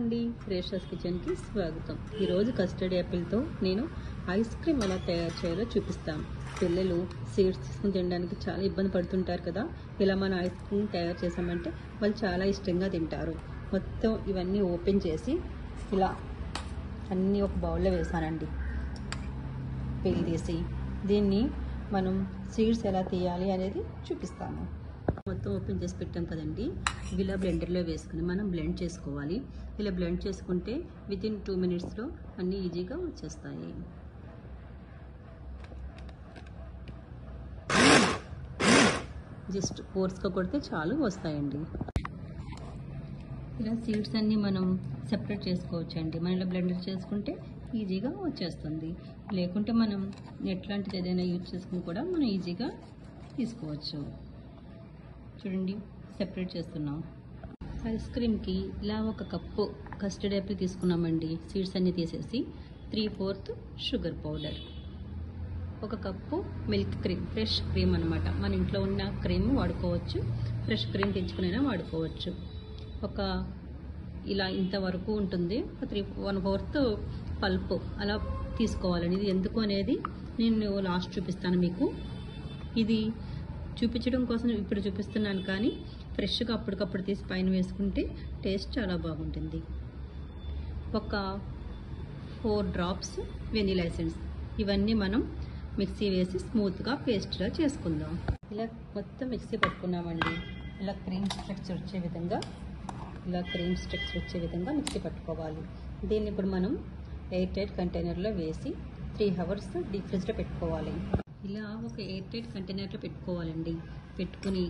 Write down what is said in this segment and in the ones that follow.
అండి, రేషాస్ కిచెన్కి స్వాగతం. ఈరోజు కస్టర్డ్ యాపిల్తో నేను ఐస్ క్రీమ్ ఎలా తయారు చేయాలో చూపిస్తాను. పిల్లలు సీడ్స్ తీసుకుని తినడానికి చాలా ఇబ్బంది పడుతుంటారు కదా. ఇలా మనం ఐస్ క్రీమ్ తయారు చేసామంటే వాళ్ళు చాలా ఇష్టంగా తింటారు. మొత్తం ఇవన్నీ ఓపెన్ చేసి ఇలా అన్నీ ఒక బౌల్లో వేసానండి. పెళ్లి తీసి దీన్ని మనం సీడ్స్ ఎలా తీయాలి అనేది చూపిస్తాను. మొత్తం ఓపెన్ చేసి పెట్టాం కదండి, ఇలా బ్లెండర్లో వేసుకుని మనం బ్లెండ్ చేసుకోవాలి. ఇలా బ్లెండ్ చేసుకుంటే వితిన్ 2 minutesలో అన్నీ ఈజీగా వచ్చేస్తాయి. జస్ట్ ఫోర్స్గా కొడితే చాలు వస్తాయండి. ఇలా సీడ్స్ అన్నీ మనం సెపరేట్ చేసుకోవచ్చండి. మనం ఇలా బ్లెండర్ చేసుకుంటే ఈజీగా వచ్చేస్తుంది. లేకుంటే మనం ఎట్లాంటిది ఏదైనా యూజ్ చేసుకుని కూడా మనం ఈజీగా తీసుకోవచ్చు. చూడండి, సెపరేట్ చేస్తున్నాం. ఐస్ క్రీమ్కి ఇలా ఒక కప్పు కస్టర్డ్ యాపిల్ తీసుకున్నామండి. సీడ్స్ అన్నీ తీసేసి 3/4 షుగర్ పౌడర్, ఒక cup milk cream, fresh cream అనమాట. మన ఇంట్లో ఉన్న క్రీమ్ వాడుకోవచ్చు, ఫ్రెష్ క్రీమ్ తెచ్చుకునైనా వాడుకోవచ్చు. ఒక ఇలా ఇంతవరకు ఉంటుంది. 1/4 పల్పు అలా తీసుకోవాలండి. ఇది ఎందుకు అనేది నేను లాస్ట్ చూపిస్తాను మీకు. ఇది చూపించడం కోసం ఇప్పుడు చూపిస్తున్నాను, కానీ ఫ్రెష్గా అప్పటికప్పుడు తీసి పైన వేసుకుంటే టేస్ట్ చాలా బాగుంటుంది. ఒక 4 drops వెనిలా ఎసెన్స్, ఇవన్నీ మనం మిక్సీ వేసి స్మూత్గా పేస్ట్లా చేసుకుందాం. ఇలా మొత్తం మిక్సీ పట్టుకున్నామండి. ఇలా క్రీమ్ స్ట్రక్చర్ వచ్చే విధంగా మిక్సీ పట్టుకోవాలి. దీన్ని ఇప్పుడు మనం ఎయిర్ టైట్ కంటైనర్లో వేసి 3 hours డీప్ ఫ్రిడ్జ్లో పెట్టుకోవాలి. ఇలా ఒక ఎయిర్ టైట్ కంటైనర్లో పెట్టుకోవాలండి. పెట్టుకుని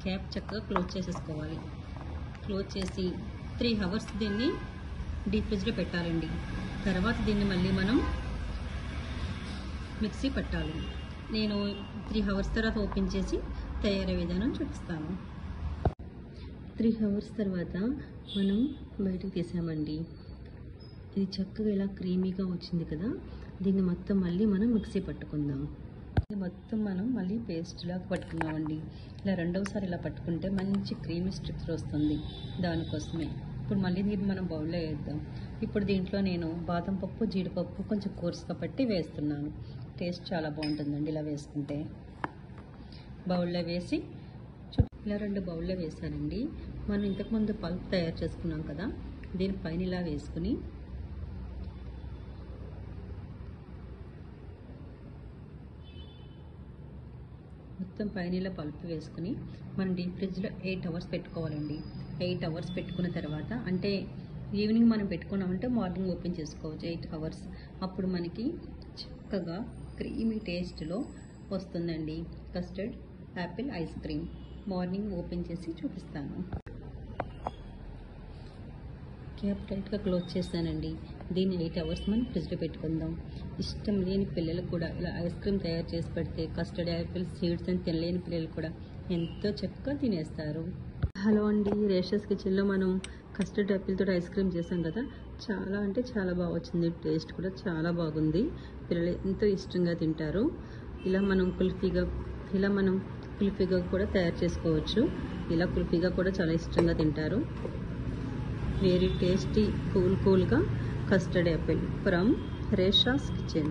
క్యాప్ చక్కగా క్లోజ్ చేసేసుకోవాలి. క్లోజ్ చేసి 3 hours దీన్ని డీప్ ఫ్రిడ్జ్లో పెట్టాలండి. తర్వాత దీన్ని మళ్ళీ మనం మిక్సీ పట్టాలి. నేను 3 hours తర్వాత ఓపెన్ చేసి తయారీ విధానం చూపిస్తాను. 3 hours తర్వాత మనం బయటకు తీసామండి. ఇది చక్కగా ఇలా క్రీమీగా వచ్చింది కదా. దీన్ని మొత్తం మళ్ళీ మనం మిక్సీ పట్టుకుందాం. మొత్తం మనం మళ్ళీ పేస్ట్ లాగా పట్టుకున్నామండి. ఇలా రెండవసారి ఇలా పట్టుకుంటే మంచి క్రీమీ స్ట్రక్చర్ వస్తుంది. దానికోసమే ఇప్పుడు మళ్ళీ దీన్ని మనం బౌల్లో వేద్దాం. ఇప్పుడు దీంట్లో నేను బాదం పప్పు, జీడిపప్పు కొంచెం కోర్సుగా పట్టి వేస్తున్నాను. టేస్ట్ చాలా బాగుంటుందండి ఇలా వేసుకుంటే. బౌల్లో వేసి ఇలా 2 బౌల్లో వేసానండి. మనం ఇంతకుముందు పల్ప్ తయారు చేసుకున్నాం కదా, దీనిపైన ఇలా వేసుకుని మొత్తం పైన ఇలా పల్పు వేసుకుని మనం డీప్ ఫ్రిడ్జ్లో 8 hours పెట్టుకోవాలండి. 8 hours పెట్టుకున్న తర్వాత, అంటే ఈవినింగ్ మనం పెట్టుకున్నామంటే మార్నింగ్ ఓపెన్ చేసుకోవచ్చు 8 hours. అప్పుడు మనకి చక్కగా క్రీమీ టేస్ట్లో వస్తుందండి custard Apple ice cream. Morning open చేసి చూపిస్తాను. క్యాప్ టైట్గా క్లోజ్ చేస్తానండి. దీన్ని 8 hours మనం ఫ్రిడ్జ్లో పెట్టుకుందాం. ఇష్టం లేని పిల్లలు కూడా ఇలా ఐస్ క్రీమ్ తయారు చేసి పెడితే కస్టర్డ్ యాపిల్ సీడ్స్ అని తినలేని పిల్లలు కూడా ఎంతో చక్కగా తినేస్తారు. హలో అండి, రేషాస్ కిచెన్లో మనం కస్టర్డ్ యాపిల్తో ఐస్ క్రీమ్ చేసాం కదా. చాలా అంటే చాలా బాగా వచ్చింది. టేస్ట్ కూడా చాలా బాగుంది. పిల్లలు ఎంతో ఇష్టంగా తింటారు. ఇలా మనం కుల్ఫీగా కూడా తయారు చేసుకోవచ్చు. ఇలా కుల్ఫీగా కూడా చాలా ఇష్టంగా తింటారు. వెరీ టేస్టీ కూల్గా custard apple from Resha's Kitchen.